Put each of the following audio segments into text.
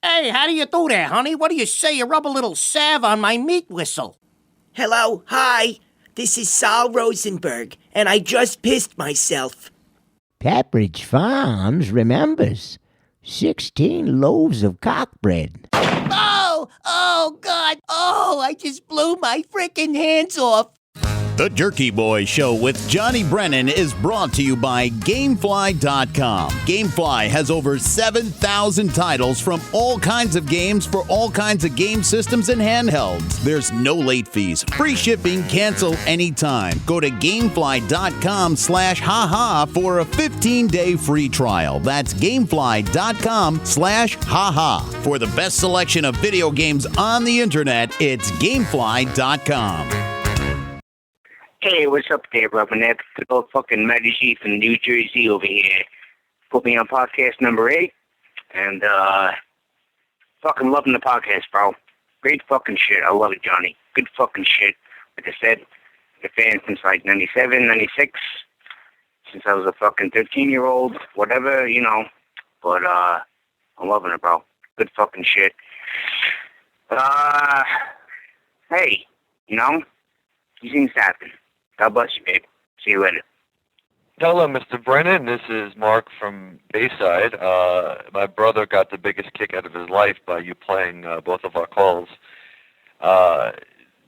Hey, how do you do that, honey? What do you say you rub a little salve on my meat whistle? Hello, hi. This is Saul Rosenberg, and I just pissed myself. Pepperidge Farms remembers 16 loaves of cock bread. Oh, God. Oh, I just blew my frickin' hands off. The Jerky Boy Show with Johnny Brennan is brought to you by Gamefly.com. Gamefly has over 7,000 titles from all kinds of games for all kinds of game systems and handhelds. There's no late fees, free shipping, cancel anytime. Go to Gamefly.com/haha for a 15-day free trial. That's Gamefly.com/haha. For the best selection of video games on the internet, it's Gamefly.com. Hey, what's up there, Rubberneck? The old fucking Medici from New Jersey over here. Put me on podcast number 8. And, fucking loving the podcast, bro. Great fucking shit. I love it, Johnny. Good fucking shit. Like I said, the fan since like 97, 96. Since I was a fucking 13-year-old, whatever, you know. But, I'm loving it, bro. Good fucking shit. Hey, you know, these things happen. God bless you, babe. See you later. Hello, Mr. Brennan. This is Mark from Bayside. My brother got the biggest kick out of his life by you playing both of our calls. The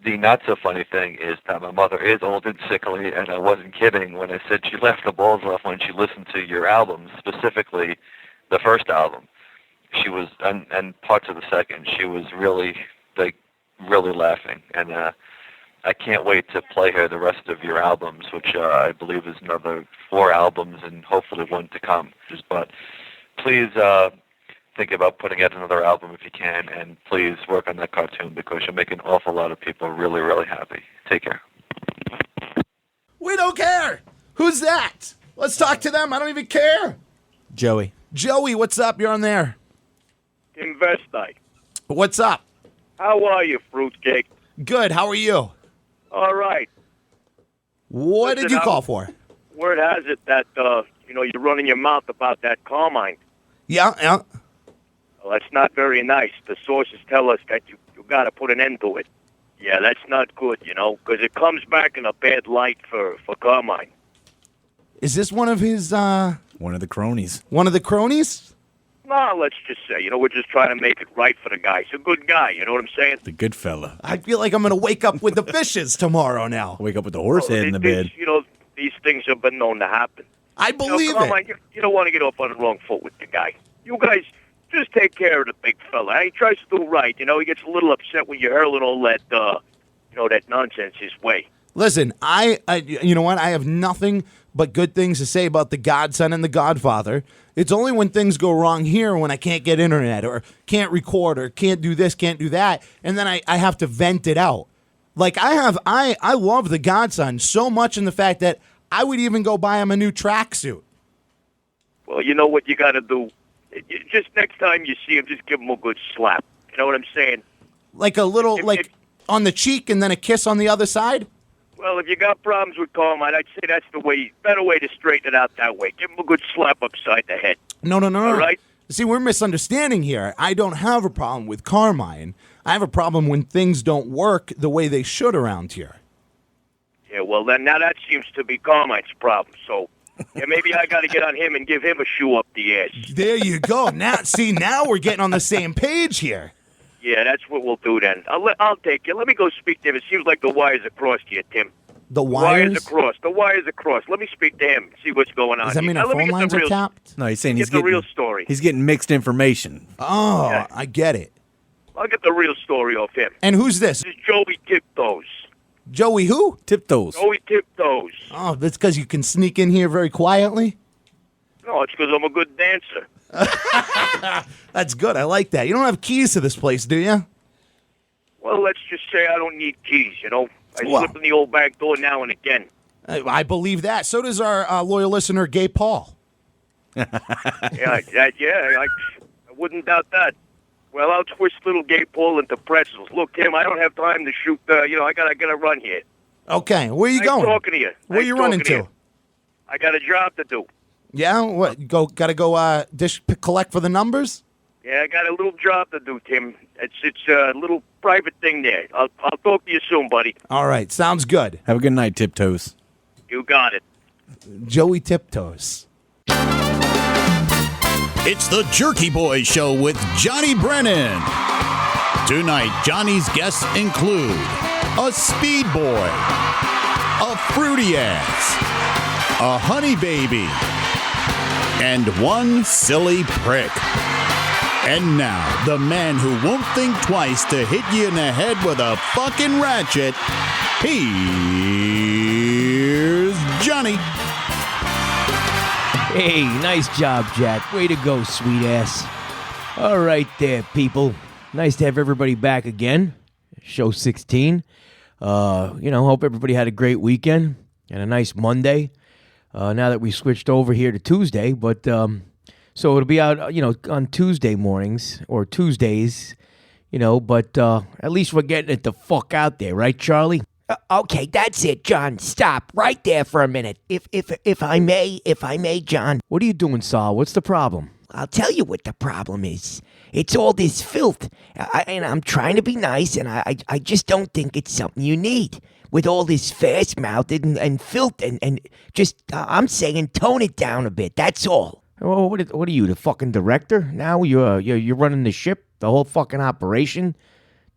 not-so-funny thing is that my mother is old and sickly, and I wasn't kidding when I said she laughed the balls off when she listened to your albums, specifically the first album. She was, and parts of the second, she was really laughing. And I can't wait to play her the rest of your albums, which I believe is another 4 albums and hopefully one to come. But please think about putting out another album if you can, and please work on that cartoon because you'll make an awful lot of people really, really happy. Take care. We don't care. Who's that? Let's talk to them. I don't even care. Joey. Joey, what's up? You're on there. Investite. What's up? How are you, fruitcake? Good. How are you? All right. What did you call for? Word has it that, you're running your mouth about that Carmine. Yeah. Well, that's not very nice. The sources tell us that you got to put an end to it. Yeah, that's not good, because it comes back in a bad light for Carmine. Is this one of his, One of the cronies. One of the cronies? No, let's just say, we're just trying to make it right for the guy. He's a good guy, you know what I'm saying? The good fella. I feel like I'm going to wake up with the fishes tomorrow now. Wake up with the horse head in the bed. These things have been known to happen. I believe it. You don't want to get off on the wrong foot with the guy. You guys just take care of the big fella. He tries to do right. He gets a little upset when you're hurling all that, that nonsense his way. Listen, I you know what? I have nothing but good things to say about the Godson and the Godfather. It's only when things go wrong here when I can't get internet or can't record or can't do this, can't do that, and then I have to vent it out. Like I love the Godson so much in the fact that I would even go buy him a new tracksuit. Well, you know what you got to do? Just next time you see him, just give him a good slap. You know what I'm saying? Like a little, on the cheek and then a kiss on the other side? Well, if you got problems with Carmine, I'd say that's the better way to straighten it out that way. Give him a good slap upside the head. No. All right? See, we're misunderstanding here. I don't have a problem with Carmine. I have a problem when things don't work the way they should around here. Yeah, well, then now that seems to be Carmine's problem. So, yeah, maybe I got to get on him and give him a shoe up the ass. There you go. Now we're getting on the same page here. Yeah, that's what we'll do then. I'll take you. Let me go speak to him. It seems like the wires are crossed here, Tim. The wires? The wires are crossed. Let me speak to him, see what's going on. Does that mean our phone lines are tapped? No, he's saying he's getting getting the real story. He's getting mixed information. Oh, Yeah. I get it. I'll get the real story off him. And who's this? This is Joey Tiptoes. Joey who? Tiptoes. Joey Tiptoes. Oh, that's because you can sneak in here very quietly? No, it's because I'm a good dancer. That's good. I like that. You don't have keys to this place, do you? Well, let's just say I don't need keys, I Well. slip in the old back door now and again. I believe that. So does our loyal listener, Gay Paul. I wouldn't doubt that. Well, I'll twist little Gay Paul into pretzels. Look, Tim, I don't have time to shoot. I gotta run here. Okay, where are you Nice going? talking to you. Where are you running to? I got a job to do. Yeah, what? Gotta go collect for the numbers? Yeah, I got a little job to do, Tim. It's a little private thing there. I'll talk to you soon, buddy. All right, sounds good. Have a good night, Tiptoes. You got it. Joey Tiptoes. It's the Jerky Boy Show with Johnny Brennan. Tonight, Johnny's guests include a speed boy, a fruity ass, a honey baby, and one silly prick. And now, the man who won't think twice to hit you in the head with a fucking ratchet, here's Johnny. Hey, nice job, Jack. Way to go, sweet ass. All right there, people. Nice to have everybody back again. Show 16. Hope everybody had a great weekend and a nice Monday. Now that we switched over here to Tuesday, but so it'll be out, on Tuesday mornings or Tuesdays, but at least we're getting it the fuck out there, right, Charlie? Okay, that's it, John. Stop right there for a minute. If I may, John. What are you doing, Saul? What's the problem? I'll tell you what the problem is. It's all this filth. And I'm trying to be nice, and I just don't think it's something you need. With all this fast-mouthed and filth and just, I'm saying tone it down a bit, that's all. Oh, what are you, the fucking director? Now you're running the ship, the whole fucking operation?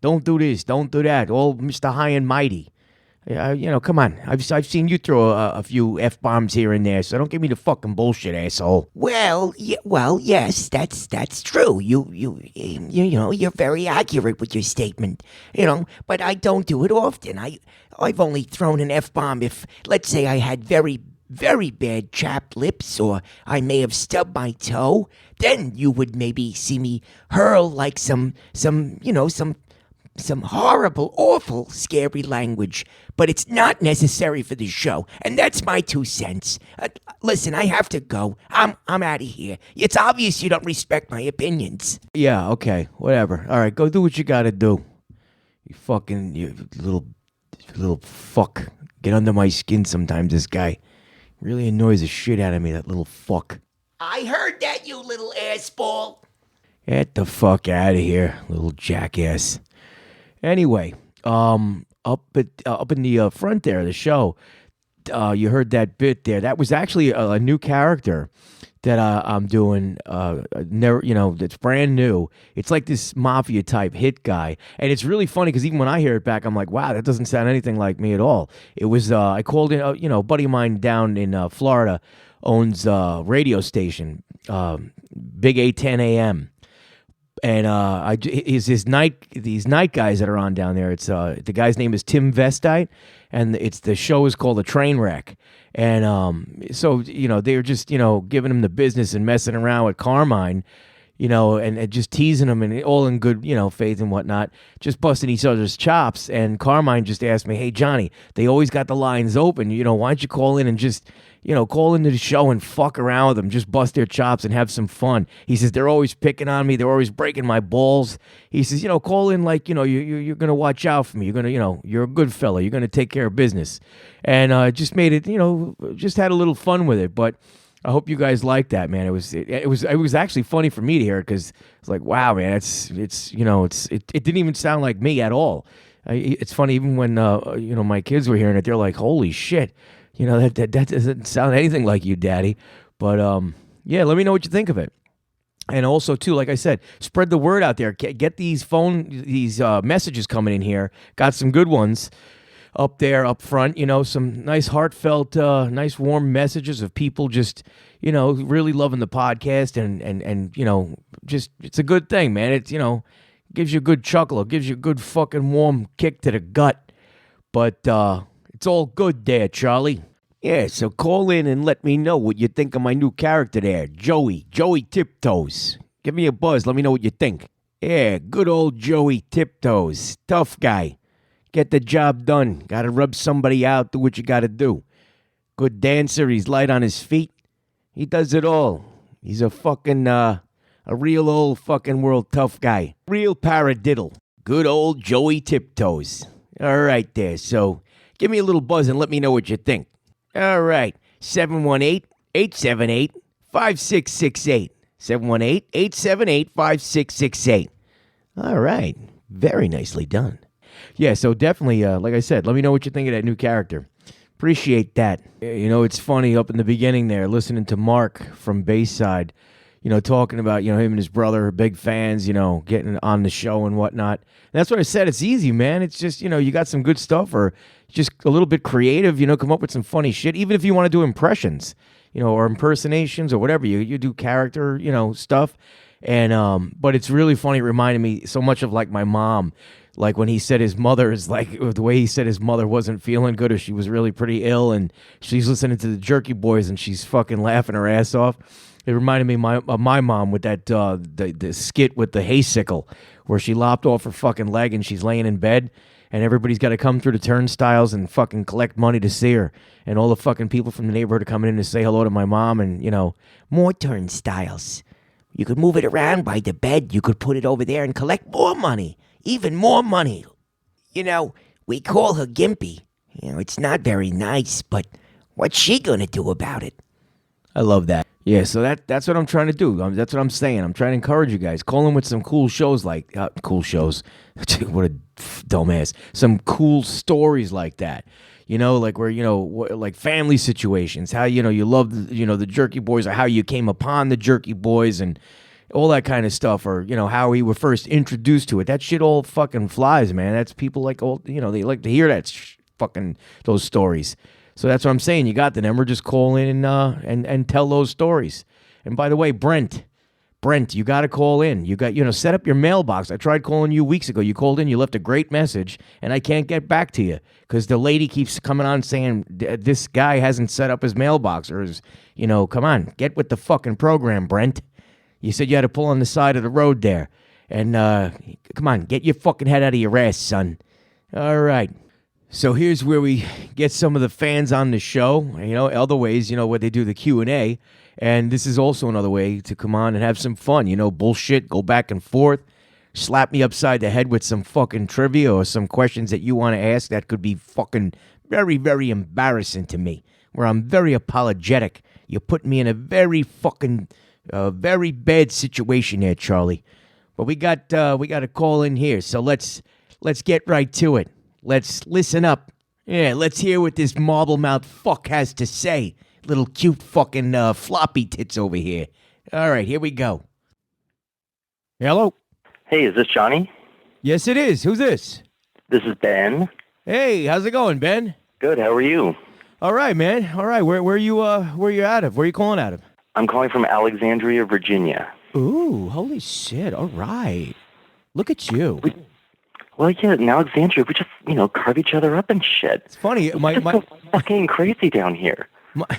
Don't do this, don't do that, all Mr. High and Mighty. Come on. I've seen you throw a few F-bombs here and there, so don't give me the fucking bullshit, asshole. Well, yes, that's true. You're very accurate with your statement. But I don't do it often. I've only thrown an F-bomb if, let's say, I had very, very bad chapped lips, or I may have stubbed my toe. Then you would maybe see me hurl like some horrible, awful, scary language, but it's not necessary for the show, and that's my 2 cents. Listen, I have to go. I'm out of here. It's obvious you don't respect my opinions. Yeah, okay, whatever. All right, go do what you gotta do. You little fuck. Get under my skin sometimes, this guy. Really annoys the shit out of me, that little fuck. I heard that, you little assball. Get the fuck out of here, little jackass. Anyway, up in the front there of the show, you heard that bit there. That was actually a new character that I'm doing. That's brand new. It's like this mafia type hit guy, and it's really funny because even when I hear it back, I'm like, wow, that doesn't sound anything like me at all. It was I called in, a buddy of mine down in Florida owns a radio station, Big 810 AM. And these night guys that are on down there. It's the guy's name is Tim Vestite, and the show is called The Train Wreck. And so they're just giving him the business and messing around with Carmine, and just teasing him and all in good faith and whatnot, just busting each other's chops. And Carmine just asked me, "Hey Johnny, they always got the lines open. Why don't you call in and just call into the show and fuck around with them, just bust their chops and have some fun." He says, "They're always picking on me. They're always breaking my balls." He says, call in like, you're going to watch out for me. You're going to, you're a good fella. You're going to take care of business. And just made it, just had a little fun with it. But I hope you guys like that, man. It was actually funny for me to hear it because it's like, wow, man, it didn't even sound like me at all. It's funny, even when, my kids were hearing it, they're like, holy shit. That doesn't sound anything like you, Daddy. But, yeah, let me know what you think of it. And also, too, like I said, spread the word out there. Get these messages coming in here. Got some good ones up there, up front. Some nice heartfelt, nice warm messages of people just, really loving the podcast. And just, it's a good thing, man. It's, gives you a good chuckle. It gives you a good fucking warm kick to the gut. But, it's all good there, Charlie. Yeah, so call in and let me know what you think of my new character there, Joey Tiptoes. Give me a buzz, let me know what you think. Yeah, good old Joey Tiptoes. Tough guy. Get the job done. Gotta rub somebody out, do what you gotta do. Good dancer, he's light on his feet. He does it all. He's a fucking, a real old fucking world tough guy. Real paradiddle. Good old Joey Tiptoes. All right there, so give me a little buzz and let me know what you think. All right, 718-878-5668. 718-878-5668. All right. Very nicely done. Yeah, so definitely, like I said, let me know what you think of that new character. Appreciate that. You know, it's funny up in the beginning there, listening to Mark from Bayside, you know, talking about, you know, him and his brother are big fans, you know, getting on the show and whatnot. And that's what I said. It's easy, man. It's just, you know, you got some good stuff or just a little bit creative, you know, come up with some funny shit. Even if you want to do impressions, you know, or impersonations or whatever, you do character, you know, stuff. And, but it's really funny. It reminded me so much of like my mom. Like when he said his mother is like, the way he said his mother wasn't feeling good or she was really pretty ill and she's listening to the Jerky Boys and she's fucking laughing her ass off. It reminded me of my mom with that the skit with the haysicle where she lopped off her fucking leg and she's laying in bed and everybody's got to come through the turnstiles and fucking collect money to see her. And all the fucking people from the neighborhood are coming in to say hello to my mom and, you know, More turnstiles. You could move it around by the bed. You could put it over there and collect more money. Even more money. You know, we call her Gimpy. You know, it's not very nice, but what's she gonna do about it? I love that. Yeah, so that's what I'm trying to do. That's what I'm saying. I'm trying to encourage you guys. Call in with some cool shows like cool shows. What a dumbass. Some cool stories like that. You know, like where, you know, like family situations. How, you know, you love, you know, the Jerky Boys or how you came upon the Jerky Boys and all that kind of stuff, or, you know, how we were first introduced to it. That shit all fucking flies, man. That's people like, old, you know, they like to hear that fucking, those stories. So that's what I'm saying. You got the number. Just call in and tell those stories. And by the way, Brent, you got to call in. You got, you know, set up your mailbox. I tried calling you weeks ago. You called in. You left a great message, and I can't get back to you because the lady keeps coming on saying this guy hasn't set up his mailbox or his, you know, come on, get with the fucking program, Brent. You said you had to pull on the side of the road there. And come on, get your fucking head out of your ass, son. All right. So here's where we get some of the fans on the show. You know, other ways, you know, where they do the Q&A. And this is also another way to come on and have some fun. You know, bullshit, go back and forth. Slap me upside the head with some fucking trivia or some questions that you want to ask that could be fucking very, very embarrassing to me. Where I'm very apologetic. You put me in a very fucking... very bad situation here, Charlie. But we got a call in here, so let's get right to it. Let's listen up. Yeah, let's hear what this marble mouth fuck has to say. Little cute fucking floppy tits over here. All right, here we go. Hello. Hey, is this Johnny? Yes, it is. Who's this? This is Ben. Hey, how's it going, Ben? Good. How are you? All right, man. All right. Where you out of? Where are you calling out of? I'm calling from Alexandria, Virginia. Ooh, holy shit. All right. Look at you. Well, yeah, in Alexandria, we just, you know, carve each other up and shit. It's funny. It's so fucking crazy down here.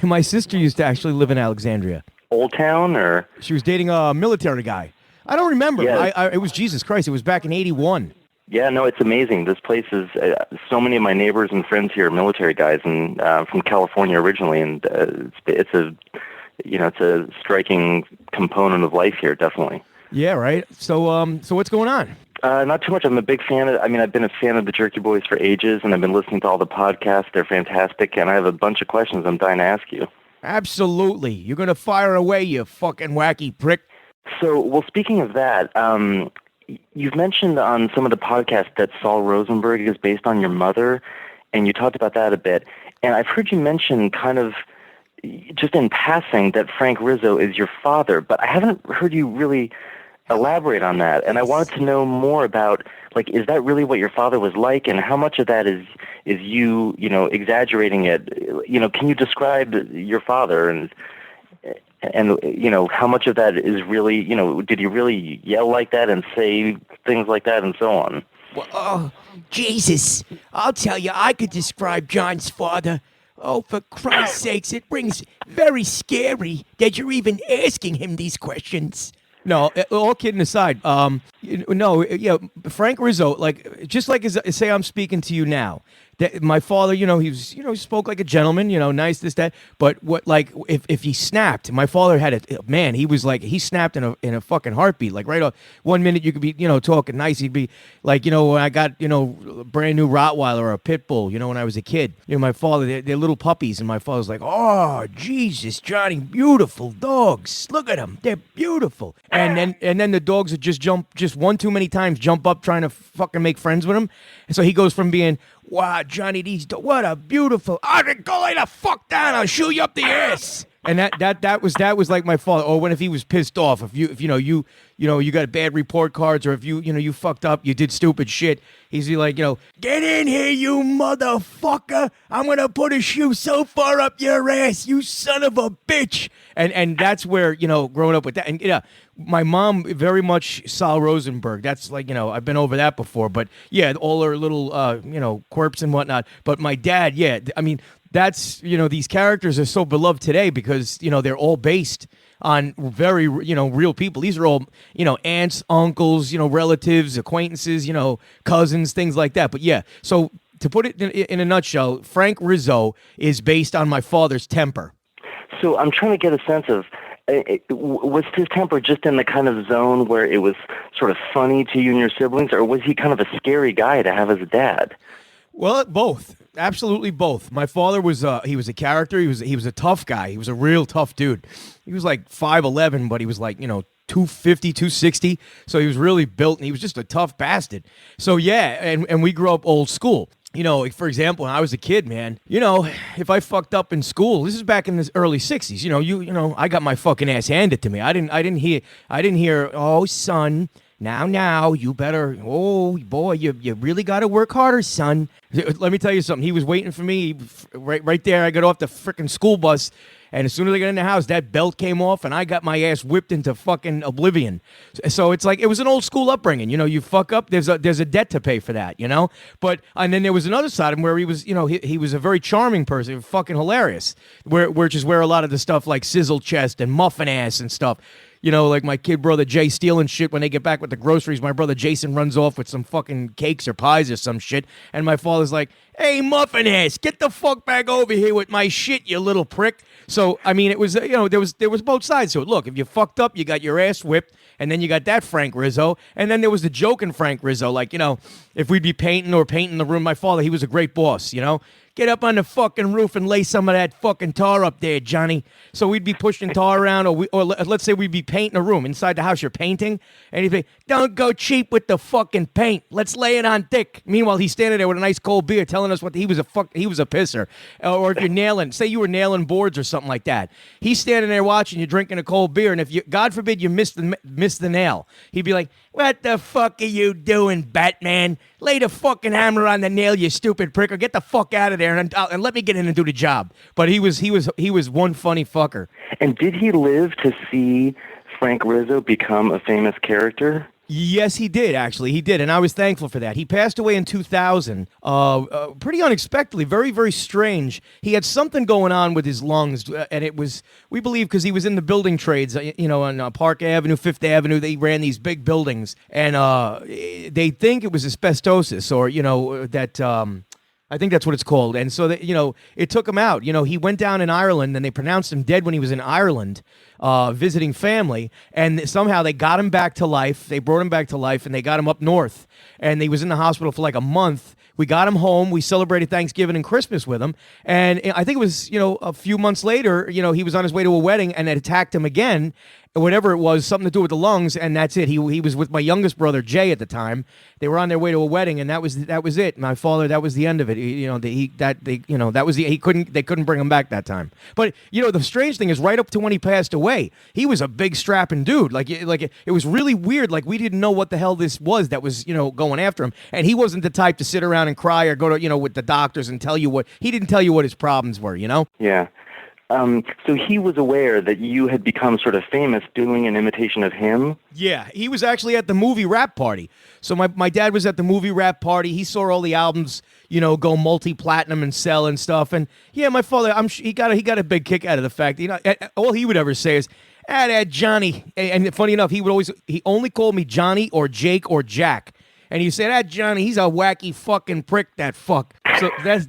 My sister used to actually live in Alexandria. Old Town, or? She was dating a military guy. I don't remember. Yeah. It was Jesus Christ. It was back in 81. Yeah, no, it's amazing. This place is, so many of my neighbors and friends here are military guys and from California originally, and it's a striking component of life here, definitely. Yeah, right. So what's going on? Not too much. I'm a big fan I've been a fan of the Jerky Boys for ages, and I've been listening to all the podcasts. They're fantastic, and I have a bunch of questions I'm dying to ask you. Absolutely. You're going to fire away, you fucking wacky prick. So, well, speaking of that, you've mentioned on some of the podcasts that Saul Rosenberg is based on your mother, and you talked about that a bit. And I've heard you mention kind of just in passing that Frank Rizzo is your father, but I haven't heard you really elaborate on that. And I wanted to know more about, like, is that really what your father was like, and how much of that is you, you know, exaggerating it? You know, can you describe your father and you know, how much of that is really, you know, did he really yell like that and say things like that and so on? Well, oh, Jesus. I'll tell you, I could describe John's father. Oh, for Christ's sakes, it brings very scary that you're even asking him these questions. No, all kidding aside, Frank Rizzo, like, just like say I'm speaking to you now, my father, he was, he spoke like a gentleman, nice, this, that. But what, like, if he snapped, my father had man, he was like, he snapped in a fucking heartbeat. Like, right off, 1 minute you could be, talking nice. He'd be like, when I got, a brand new Rottweiler or a pit bull, when I was a kid, my father, they're little puppies. And my father's like, oh, Jesus, Johnny, beautiful dogs. Look at them. They're beautiful. And then the dogs would just jump, just one too many times, jump up trying to fucking make friends with him. And so he goes from being, wow, Johnny, what a beautiful, go lay the fuck down, I'll shoot you up the ass. And that was like my father. Or when if he was pissed off, if you got bad report cards, or if you fucked up, you did stupid shit, he's like, get in here, you motherfucker! I'm gonna put a shoe so far up your ass, you son of a bitch! And that's where growing up with that, and my mom very much Sal Rosenberg. That's like I've been over that before, but yeah, all her little quirks and whatnot. But my dad, yeah, I mean. That's, these characters are so beloved today because, they're all based on very, real people. These are all, aunts, uncles, relatives, acquaintances, cousins, things like that. But yeah, so to put it in a nutshell, Frank Rizzo is based on my father's temper. So I'm trying to get a sense of, was his temper just in the kind of zone where it was sort of funny to you and your siblings, or was he kind of a scary guy to have as a dad? Well, both. Absolutely both. My father was he was a character. He was a tough guy. He was a real tough dude. He was like 5'11", but he was like 250, 260. So he was really built, and he was just a tough bastard. So yeah, and we grew up old school. For example, when I was a kid, man, if I fucked up in school, this is back in the early 60s, I got my fucking ass handed to me. I didn't hear, oh, son, now, you better, oh, boy, you really got to work harder, son. Let me tell you something. He was waiting for me right there. I got off the freaking school bus, and as soon as I got in the house, that belt came off, and I got my ass whipped into fucking oblivion. So it's like, it was an old school upbringing. You fuck up, there's a debt to pay for that, But, and then there was another side of him where he was, he was a very charming person, fucking hilarious, which is where a lot of the stuff like sizzle chest and muffin ass and stuff, like my kid brother Jay stealing shit when they get back with the groceries. My brother Jason runs off with some fucking cakes or pies or some shit. And my father's like, hey, muffin ass, get the fuck back over here with my shit, you little prick. So, I mean, it was, there was both sides to it. Look, if you fucked up, you got your ass whipped. And then you got that Frank Rizzo. And then there was the joking Frank Rizzo. Like, if we'd be painting the room, my father, he was a great boss, Get up on the fucking roof and lay some of that fucking tar up there, Johnny. So we'd be pushing tar around, or let's say we'd be painting a room. Inside the house, you're painting. And he'd be, don't go cheap with the fucking paint. Let's lay it on thick. Meanwhile, he's standing there with a nice cold beer telling us what he was a pisser. Or if you're say you were nailing boards or something like that. He's standing there watching you drinking a cold beer. And if you, God forbid, you miss the nail, he'd be like, what the fuck are you doing, Batman? Lay the fucking hammer on the nail, you stupid prick, or get the fuck out of there and let me get in and do the job. But he was one funny fucker. And did he live to see Frank Rizzo become a famous character? Yes, he did, actually. He did, and I was thankful for that. He passed away in 2000, pretty unexpectedly, very, very strange. He had something going on with his lungs, and it was, we believe, because he was in the building trades, on Park Avenue, Fifth Avenue. They ran these big buildings, and they think it was asbestosis, or, I think that's what it's called. And so, it took him out. He went down in Ireland, and they pronounced him dead when he was in Ireland, visiting family. And somehow they got him back to life. They brought him back to life, and they got him up north. And he was in the hospital for like a month. We got him home. We celebrated Thanksgiving and Christmas with him. And I think it was, a few months later, he was on his way to a wedding, and it attacked him again. Whatever it was, something to do with the lungs, and that's it. He was with my youngest brother Jay at the time. They were on their way to a wedding, and that was it. My father, that was the end of it. They couldn't bring him back that time. But the strange thing is, right up to when he passed away, he was a big strapping dude. Like it was really weird. Like we didn't know what the hell this was that was going after him, and he wasn't the type to sit around and cry or go to with the doctors and tell you what he didn't tell you what his problems were. Yeah. So he was aware that you had become sort of famous doing an imitation of him? Yeah, he was actually at the movie Rap Party. So my dad was at the movie Rap Party. He saw all the albums, go multi-platinum and sell and stuff. And yeah, my father, he got a big kick out of the fact, all he would ever say is, that Johnny. And funny enough, he only called me Johnny or Jake or Jack. And you say, that Johnny, he's a wacky fucking prick, that fuck.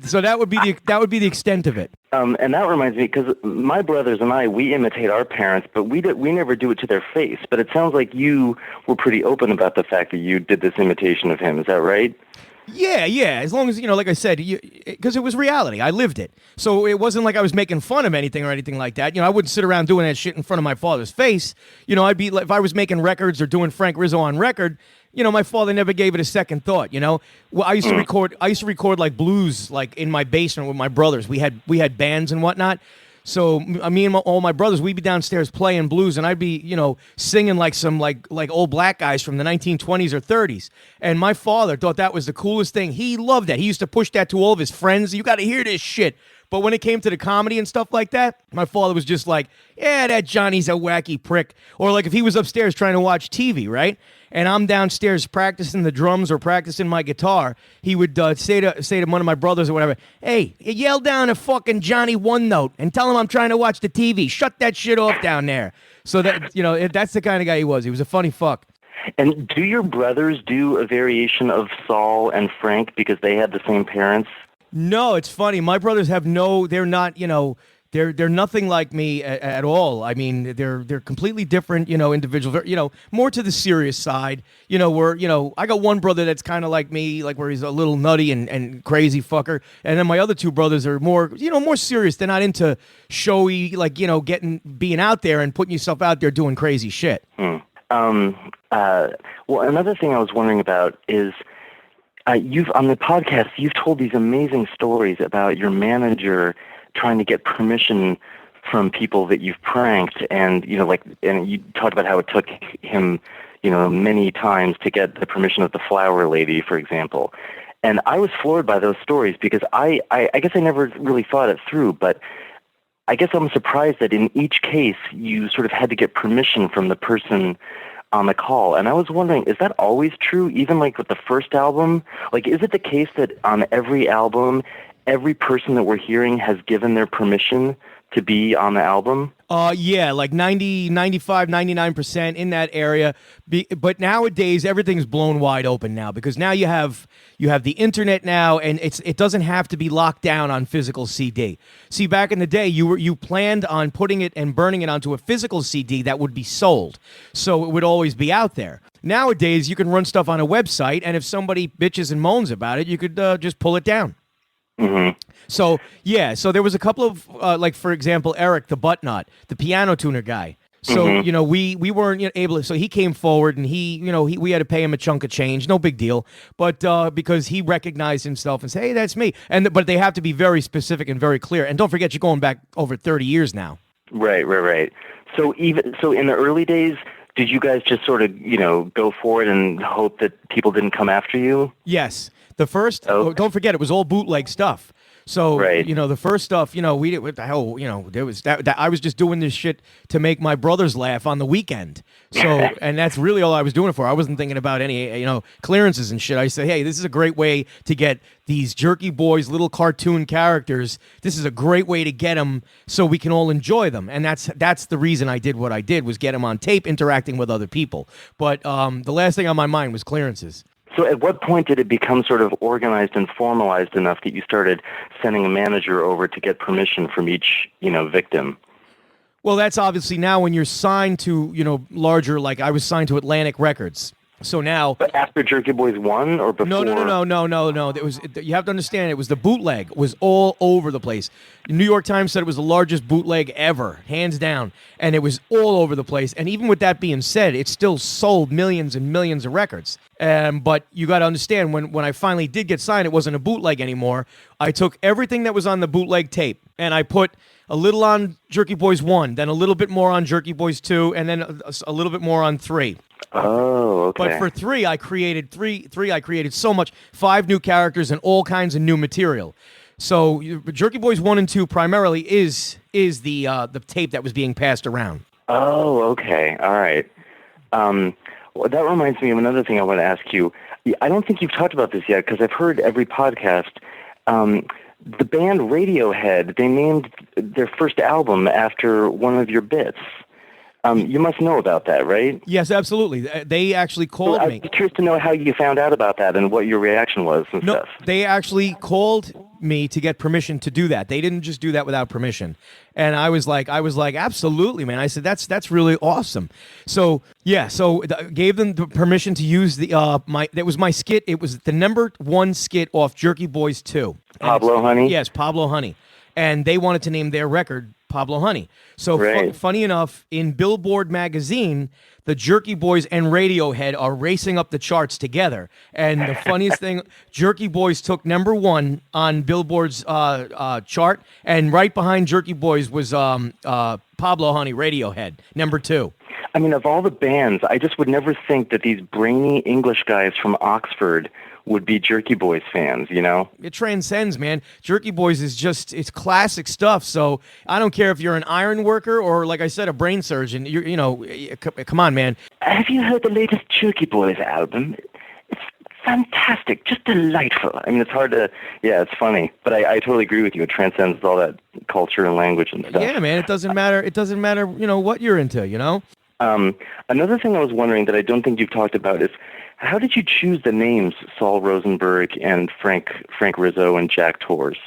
So that would be the extent of it. And that reminds me, because my brothers and I, we imitate our parents, but we never do it to their face. But it sounds like you were pretty open about the fact that you did this imitation of him. Is that right? Yeah. As long as, like I said, because it was reality. I lived it. So it wasn't like I was making fun of anything or anything like that. I wouldn't sit around doing that shit in front of my father's face. I'd be like, if I was making records or doing Frank Rizzo on record, my father never gave it a second thought, Well, I used to record like blues, like in my basement with my brothers. We had bands and whatnot. So me and all my brothers, we'd be downstairs playing blues, and I'd be, singing like some like old black guys from the 1920s or 30s. And my father thought that was the coolest thing. He loved that. He used to push that to all of his friends. You got to hear this shit. But when it came to the comedy and stuff like that, my father was just like, yeah, that Johnny's a wacky prick. Or like if he was upstairs trying to watch TV, right? And I'm downstairs practicing the drums or practicing my guitar, he would say to one of my brothers or whatever, hey, yell down to fucking Johnny one note and tell him I'm trying to watch the TV. Shut that shit off down there. So that, that's the kind of guy he was. He was a funny fuck. And do your brothers do a variation of Saul and Frank because they had the same parents? No, it's funny. My brothers they're not, they're nothing like me at all. I mean, they're completely different, individuals, more to the serious side, where, I got one brother that's kind of like me, like where he's a little nutty and crazy fucker. And then my other two brothers are more, more serious. They're not into showy, like, being out there and putting yourself out there doing crazy shit. Well, another thing I was wondering about is, on the podcast, you've told these amazing stories about your manager trying to get permission from people that you've pranked, and and you talked about how it took him, many times to get the permission of the flower lady, for example. And I was floored by those stories because I guess I never really thought it through, but I guess I'm surprised that in each case you sort of had to get permission from the person on the call. And I was wondering, is that always true, even like with the first album? Like, is it the case that on every album, every person that we're hearing has given their permission to be on the album? Yeah, like 90, 95, 99% in that area. But nowadays, everything's blown wide open now because now you have the internet now, and it doesn't have to be locked down on physical CD. See, back in the day, you planned on putting it and burning it onto a physical CD that would be sold, so it would always be out there. Nowadays, you can run stuff on a website, and if somebody bitches and moans about it, you could just pull it down. Mm-hmm. So there was a couple of like, for example, Eric the Buttnut, the piano tuner guy. So we weren't able to. So he came forward and we had to pay him a chunk of change, no big deal. But because he recognized himself and said, hey, that's me. But they have to be very specific and very clear. And don't forget, you're going back over 30 years now. Right. So in the early days, did you guys just sort of go for it and hope that people didn't come after you? Yes. The first, don't forget, it was all bootleg stuff. So, right. The first stuff, we did, what the hell, there was that I was just doing this shit to make my brothers laugh on the weekend. So, and that's really all I was doing it for. I wasn't thinking about any, clearances and shit. I said, hey, this is a great way to get these Jerky Boys, little cartoon characters. This is a great way to get them so we can all enjoy them. And that's the reason I did what I did, was get them on tape interacting with other people. But the last thing on my mind was clearances. So at what point did it become sort of organized and formalized enough that you started sending a manager over to get permission from each, victim? Well, that's obviously now when you're signed to, larger, like I was signed to Atlantic Records. So now... But after Jerky Boys 1 or before? No. You have to understand, it was the bootleg. It was all over the place. The New York Times said it was the largest bootleg ever, hands down. And it was all over the place. And even with that being said, it still sold millions and millions of records. But you got to understand, when I finally did get signed, it wasn't a bootleg anymore. I took everything that was on the bootleg tape, and I put a little on Jerky Boys 1, then a little bit more on Jerky Boys 2, and then a little bit more on 3. Oh, okay. But for 3, I created I created so much, 5 new characters and all kinds of new material. So Jerky Boys 1 and 2 primarily is the tape that was being passed around. Oh, okay. All right. Well, that reminds me of another thing I want to ask you. I don't think you've talked about this yet because I've heard every podcast. The band Radiohead, they named their first album after one of your bits. You must know about that, right? Yes, absolutely. They actually called me. I'm curious to know how you found out about that and what your reaction was and stuff. They actually called me to get permission to do that. They didn't just do that without permission. And I was like, absolutely, man. I said, that's really awesome. So yeah, gave them the permission to use that was my skit. It was the #1 skit off Jerky Boys 2. Pablo Honey? Yes, Pablo Honey. And they wanted to name their record Pablo Honey. So funny enough, in Billboard magazine, the Jerky Boys and Radiohead are racing up the charts together. And the funniest thing, Jerky Boys took #1 on Billboard's chart, and right behind Jerky Boys was Pablo Honey, Radiohead, #2. I mean, of all the bands, I just would never think that these brainy English guys from Oxford would be Jerky Boys fans, you know? It transcends, man. Jerky Boys is it's classic stuff. So I don't care if you're an iron worker or, like I said, a brain surgeon. Come on, man. Have you heard the latest Jerky Boys album? It's fantastic, just delightful. I mean, it's hard to, it's funny. But I totally agree with you. It transcends all that culture and language and stuff. Yeah, man, it doesn't matter. It doesn't matter, what you're into, Another thing I was wondering that I don't think you've talked about is, how did you choose the names Saul Rosenberg and Frank Rizzo and Jack Torres?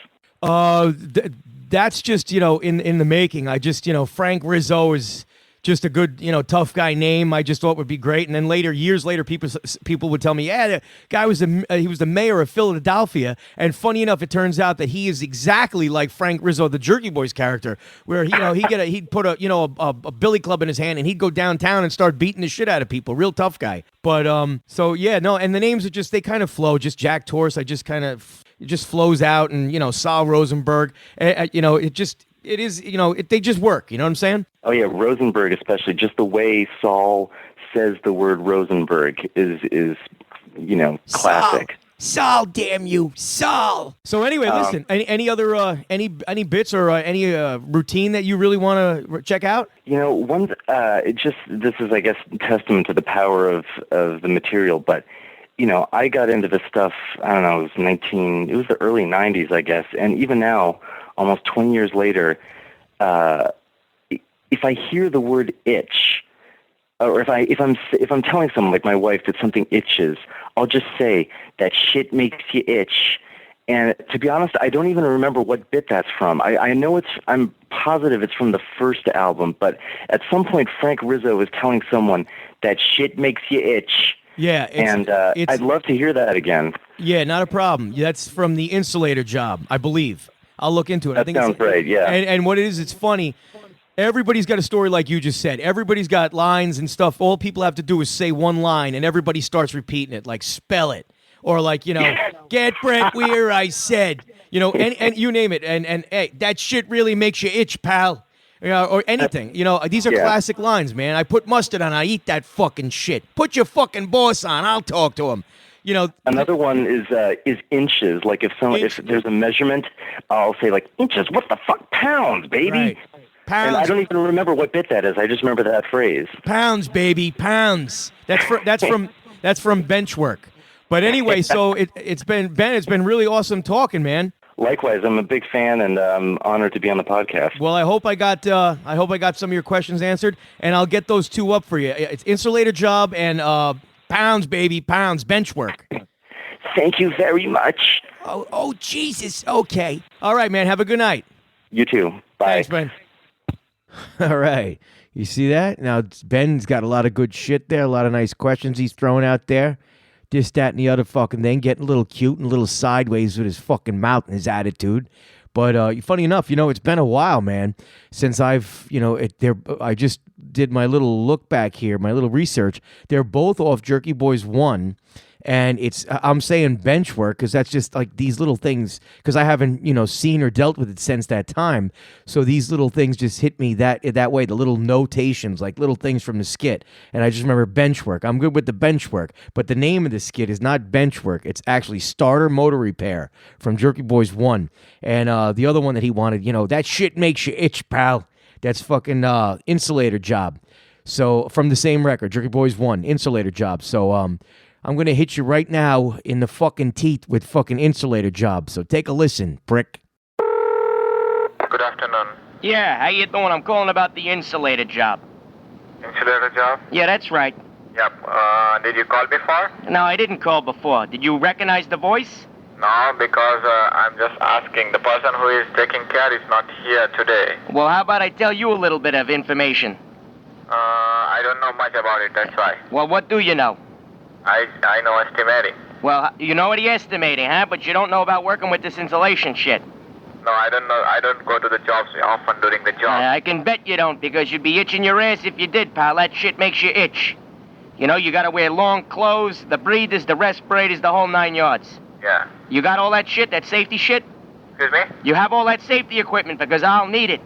That's just, in the making. I just, Frank Rizzo is just a good, tough guy name. I just thought would be great. And then years later, people would tell me, the guy was he was the mayor of Philadelphia. And funny enough, it turns out that he is exactly like Frank Rizzo, the Jerky Boys character, where he'd put a billy club in his hand and he'd go downtown and start beating the shit out of people. Real tough guy. But and the names are just, they kind of flow. Just Jack Torres, it just flows out, and Saul Rosenberg, they just work. You know what I'm saying? Oh yeah, Rosenberg especially. Just the way Saul says the word Rosenberg is classic. Saul, damn you, Saul. So anyway, listen. Any other any bits or any routine that you really want to check out? One. This is, I guess, testament to the power of the material. But I got into this stuff. I don't know. It was the early '90s, I guess. And even now, almost 20 years later, if I hear the word itch, or if I'm telling someone, like my wife, that something itches, I'll just say that shit makes you itch. And to be honest, I don't even remember what bit that's from. I'm positive it's from the first album, but at some point Frank Rizzo was telling someone that shit makes you itch. Yeah, I'd love to hear that again. Yeah, not a problem. That's from the Insulator Job, I believe. I'll look into it. That sounds great, yeah. And what it is, it's funny. Everybody's got a story like you just said. Everybody's got lines and stuff. All people have to do is say one line, and everybody starts repeating it, like spell it. Or like, get Brett Weir, I said. And you name it. And hey, that shit really makes you itch, pal. Or anything. These are classic lines, man. I put mustard on, I eat that fucking shit. Put your fucking boss on, I'll talk to him. Another one is inches. Like if there's a measurement, I'll say like inches. What the fuck? Pounds, baby. Right. Pounds. And I don't even remember what bit that is. I just remember that phrase. Pounds, baby, pounds. That's from Benchwork. But anyway, so it's been really awesome talking, man. Likewise, I'm a big fan, and I'm honored to be on the podcast. Well, I hope I got some of your questions answered, and I'll get those two up for you. It's Insulator Job and Pounds, baby, Pounds, Benchwork. Thank you very much. Oh, Jesus. Okay. All right, man. Have a good night. You too. Bye. Thanks, man. All right. You see that? Now, Ben's got a lot of good shit there, a lot of nice questions he's throwing out there. This, that, and the other fucking thing, getting a little cute and a little sideways with his fucking mouth and his attitude. But funny enough, it's been a while, man, since I've, I just did my little look back here, my little research. They're both off Jerky Boys 1. And I'm saying Benchwork because that's just like these little things, because I haven't, seen or dealt with it since that time. So these little things just hit me that way, the little notations, like little things from the skit. And I just remember Benchwork. I'm good with the Benchwork. But the name of the skit is not Benchwork. It's actually Starter Motor Repair from Jerky Boys 1. And the other one that he wanted, that shit makes you itch, pal. That's fucking Insulator Job. So from the same record, Jerky Boys 1, Insulator Job. So I'm going to hit you right now in the fucking teeth with fucking Insulator Job. So take a listen, prick. Good afternoon. Yeah, how you doing? I'm calling about the Insulator Job. Insulator Job? Yeah, that's right. Yep. Did you call before? No, I didn't call before. Did you recognize the voice? No, because I'm just asking. The person who is taking care is not here today. Well, how about I tell you a little bit of information? I don't know much about it, that's why. Well, what do you know? I know estimating. Well, you know what estimating, huh? But you don't know about working with this insulation shit. No, I don't know. I don't go to the jobs often during the job. I can bet you don't, because you'd be itching your ass if you did, pal. That shit makes you itch. You know, you gotta wear long clothes, the breathers, the respirators, the whole 9 yards. Yeah. You got all that shit, that safety shit? Excuse me? You have all that safety equipment, because I'll need it.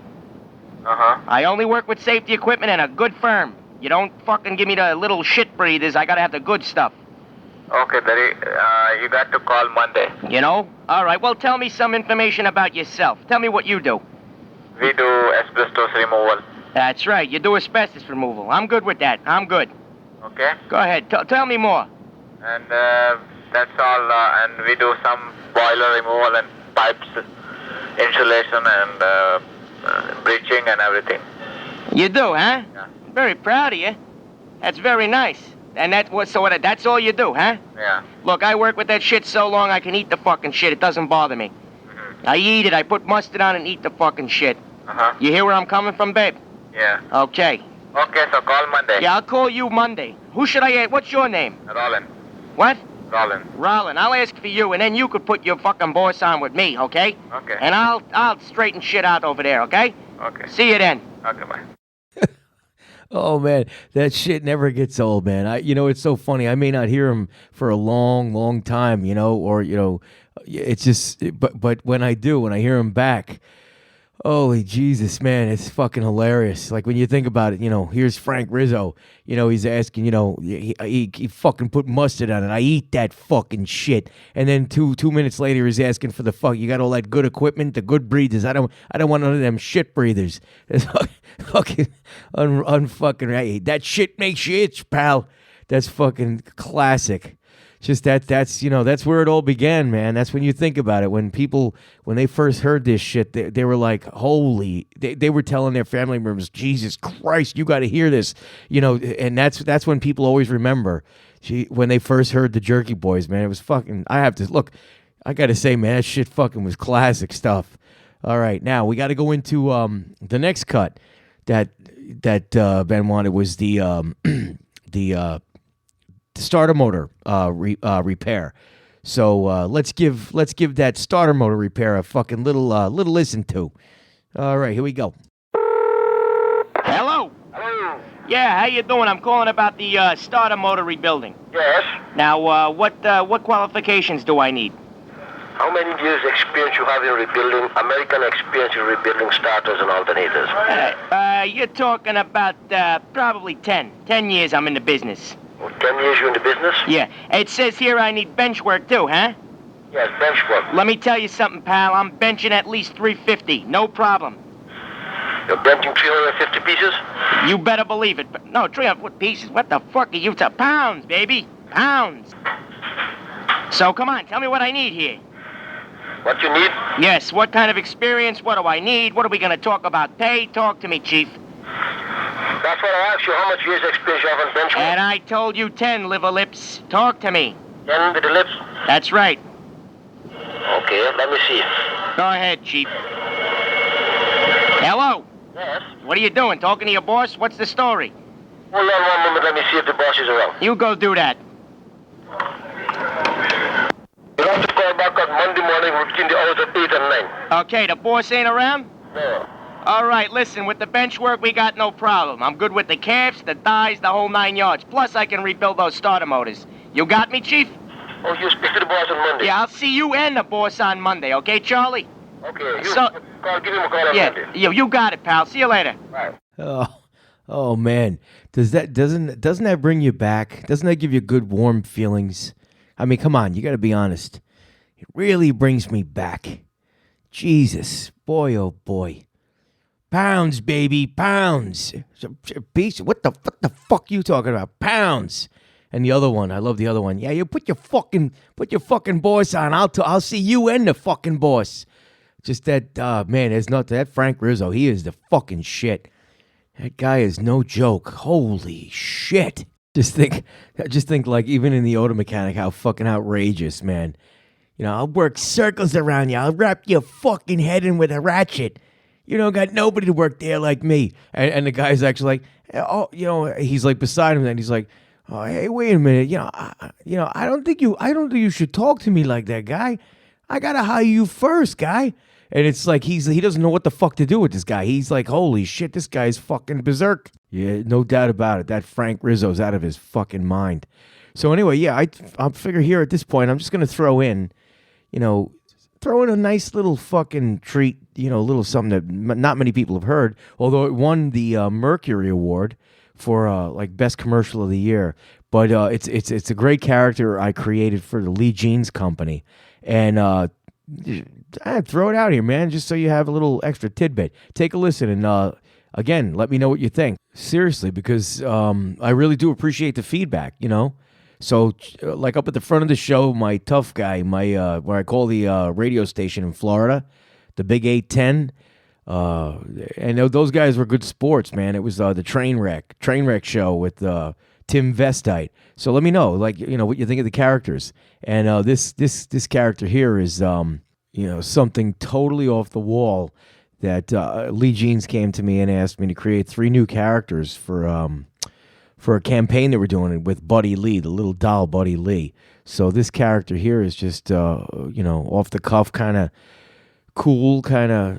Uh-huh. I only work with safety equipment and a good firm. You don't fucking give me the little shit breathers. I gotta have the good stuff. Okay, Daddy. You got to call Monday. You know? All right, well, tell me some information about yourself. Tell me what you do. We do asbestos removal. That's right, you do asbestos removal. I'm good with that. I'm good. Okay? Go ahead, tell me more. And that's all. And we do some boiler removal and pipes, insulation and breaching and everything. You do, huh? Yeah. Very proud of you. That's very nice. And that's that's all you do, huh? Yeah. Look, I work with that shit so long I can eat the fucking shit. It doesn't bother me. I eat it. I put mustard on it and eat the fucking shit. Uh-huh. You hear where I'm coming from, babe? Yeah. Okay. Okay, so call Monday. Yeah, I'll call you Monday. Who should I ask? What's your name? Rollin. What? Rollin. Rollin. I'll ask for you, and then you could put your fucking boss on with me, okay? Okay. And I'll straighten shit out over there, okay? Okay. See you then. Okay, bye. Oh man, that shit never gets old, man. It's so funny. I may not hear him for a long, long time, or it's just. But when I do, when I hear him back, holy Jesus, man, it's fucking hilarious. Like when you think about it, here's Frank Rizzo. He's asking, he fucking put mustard on it. I eat that fucking shit. And then two minutes later, he's asking for the fuck. You got all that good equipment, the good breathers. I don't want none of them shit breathers. It's fucking unfucking right. That shit makes you itch, pal. That's fucking classic. Just that's where it all began, man. That's when you think about it. When they first heard this shit, they were like, holy, they were telling their family members, Jesus Christ, you got to hear this, and that's when people always remember, when they first heard the Jerky Boys, man. It was fucking, I got to say, man, that shit fucking was classic stuff. All right, now we got to go into the next cut that Ben wanted was the starter motor repair. So let's give that starter motor repair a fucking little listen to. All right, here we go. Hello. Hello. Yeah, how you doing? I'm calling about the starter motor rebuilding. Yes. Now, what qualifications do I need? How many years experience you have in rebuilding, American experience in rebuilding starters and alternators? You're talking about probably 10. 10 years I'm in the business. 10 years you in the business? Yeah. It says here I need bench work too, huh? Yes, bench work. Let me tell you something, pal. I'm benching at least 350. No problem. You're benching 350 pieces? You better believe it. No, 300 pieces? What the fuck are you talking? Pounds, baby. Pounds. So come on, tell me what I need here. What you need? Yes, what kind of experience? What do I need? What are we going to talk about? Pay? Talk to me, Chief. That's what I asked you. How much years experience you have on bench work? And I told you 10, liver lips. Talk to me. 10 with the lips? That's right. Okay, let me see. Go ahead, Chief. Hello? Yes? What are you doing? Talking to your boss? What's the story? Hold on one moment. Let me see if the boss is around. You go do that. You'll have to call back on Monday morning between the hours of 8 and 9. Okay, the boss ain't around? No. All right, listen, with the bench work, we got no problem. I'm good with the calves, the thighs, the whole 9 yards. Plus, I can rebuild those starter motors. You got me, Chief? Oh, you speak to the boss on Monday? Yeah, I'll see you and the boss on Monday, okay, Charlie? Okay, So- give him a call on Monday. Yeah, you got it, pal. See you later. Right. Oh man, doesn't that bring you back? Doesn't that give you good warm feelings? I mean, come on, you got to be honest. It really brings me back. Jesus, boy, oh boy. Pounds, baby, pounds. Piece. What the fuck you talking about? Pounds. And the other one, I love the other one. Yeah, you put your fucking boss on. I'll see you and the fucking boss. Just that man, there's not that Frank Rizzo. He is the fucking shit. That guy is no joke. Holy shit. Just think like even in the auto mechanic, how fucking outrageous, man. I'll work circles around you. I'll wrap your fucking head in with a ratchet. You don't got nobody to work there like me. And the guy's actually like, he's like beside him, and he's like, oh, hey, wait a minute. I don't think you should talk to me like that, guy. I gotta hire you first, guy. And it's like he doesn't know what the fuck to do with this guy. He's like, holy shit, this guy's fucking berserk. Yeah, no doubt about it. That Frank Rizzo's out of his fucking mind. So anyway, yeah, I figure here at this point, I'm just gonna throw in a nice little fucking treat, a little something that not many people have heard, although it won the Mercury Award for like best commercial of the year. But it's a great character I created for the Lee Jeans Company, and I'd throw it out here, man, just so you have a little extra tidbit. Take a listen, and again, let me know what you think. Seriously, because I really do appreciate the feedback, So, like up at the front of the show, my tough guy, what I call the radio station in Florida, the Big 810, and those guys were good sports, man. It was the Train Wreck show with Tim Vestite. So let me know, what you think of the characters. And this character here is, something totally off the wall that Lee Jeans came to me and asked me to create 3 new characters for a campaign that we're doing with Buddy Lee, the little doll Buddy Lee. So this character here is just, off the cuff, kind of cool, kind of,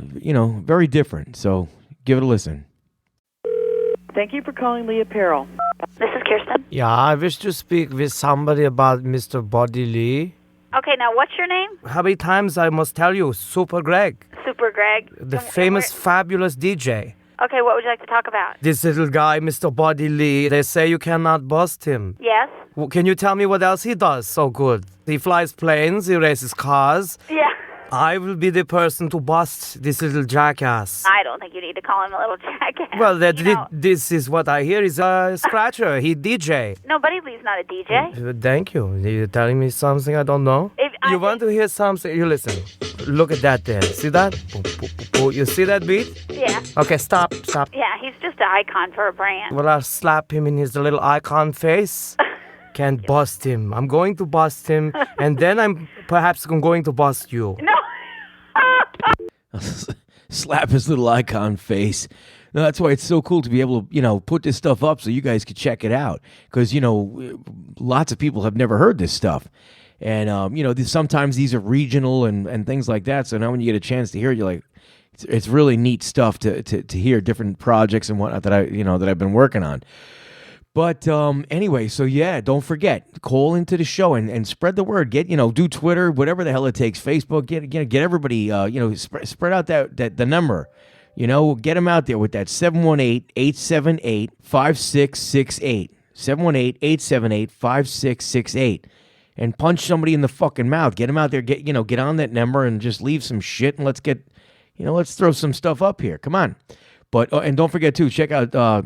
very different. So give it a listen. Thank you for calling Lee Apparel. This is Kirsten. Yeah, I wish to speak with somebody about Mr. Buddy Lee. Okay, now what's your name? How many times I must tell you? Super Greg. Super Greg. The famous, fabulous DJ. Okay, what would you like to talk about? This little guy, Mr. Buddy Lee, they say you cannot bust him. Yes. Well, can you tell me what else he does so good? He flies planes, he races cars. Yeah. I will be the person to bust this little jackass. I don't think you need to call him a little jackass. Well, this is what I hear. He's a scratcher. He DJ. No, Buddy Lee's not a DJ. Thank you. You're telling me something I don't know? You want to hear something? You listen. Look at that there. See that? You see that beat? Yeah. Okay, stop. Yeah, he's just an icon for a brand. Well, I'll slap him in his little icon face. Can't bust him. I'm going to bust him, and then I'm perhaps going to bust you. No. Slap his little icon face. No, that's why it's so cool to be able to, put this stuff up so you guys could check it out. Because, lots of people have never heard this stuff. And, sometimes these are regional and things like that. So now when you get a chance to hear it, you're like, it's really neat stuff to hear different projects and whatnot that I've been working on. But anyway, so yeah, don't forget, call into the show and spread the word. Get, do Twitter, whatever the hell it takes, Facebook, get everybody, spread out the number. Get them out there with that 718-878-5668. 718-878-5668. And punch somebody in the fucking mouth. Get them out there, get on that number and just leave some shit and let's throw some stuff up here. Come on. But and don't forget too, check out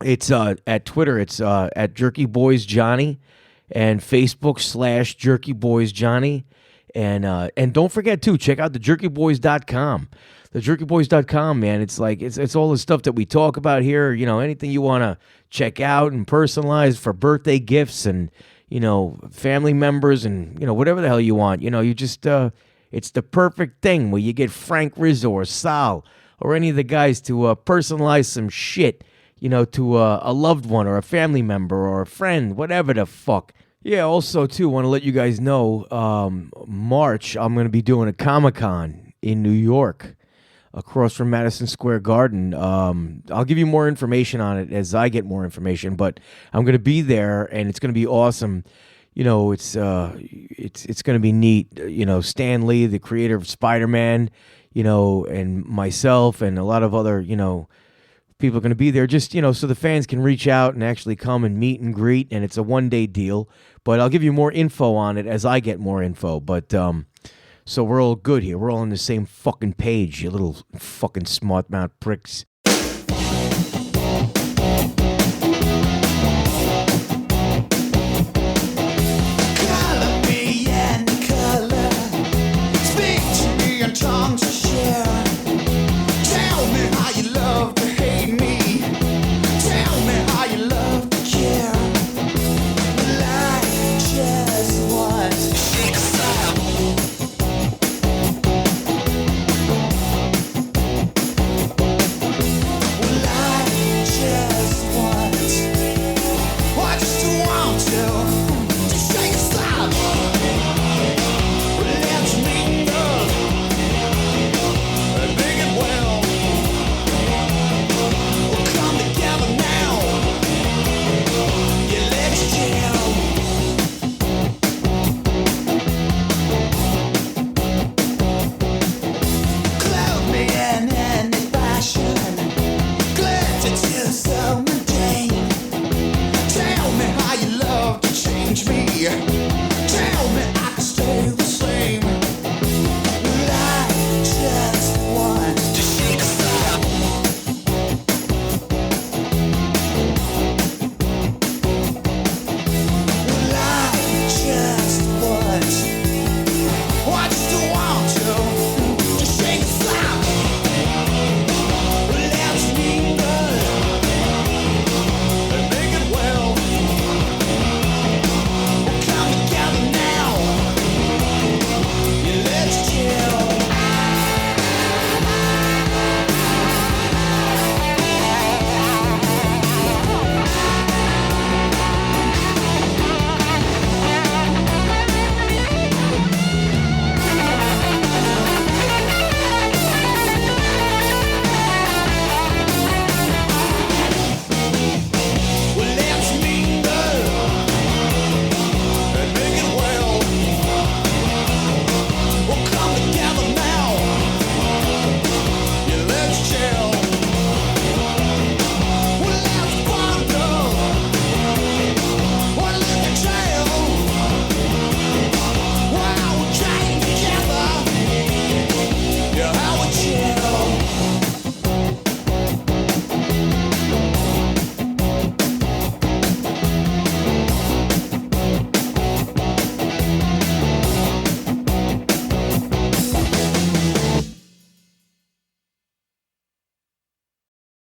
it's at Twitter, it's at Jerky Boys Johnny, and Facebook / Jerky Boys Johnny. And don't forget too, check out the jerkyboys.com. The jerkyboys.com, man, it's like it's all the stuff that we talk about here, anything you want to check out and personalize for birthday gifts and family members and whatever the hell you want. You just it's the perfect thing where you get Frank Rizzo or Sal or any of the guys to personalize some shit, to a loved one or a family member or a friend, whatever the fuck. Yeah, also, too, want to let you guys know, March, I'm going to be doing a Comic-Con in New York across from Madison Square Garden. I'll give you more information on it as I get more information, but I'm going to be there, and it's going to be awesome. It's going to be neat. Stan Lee, the creator of Spider-Man, and myself and a lot of other, people are going to be there just, so the fans can reach out and actually come and meet and greet, and it's a one-day deal. But I'll give you more info on it as I get more info. But, so we're all good here. We're all on the same fucking page, you little fucking smart-mouth pricks. me.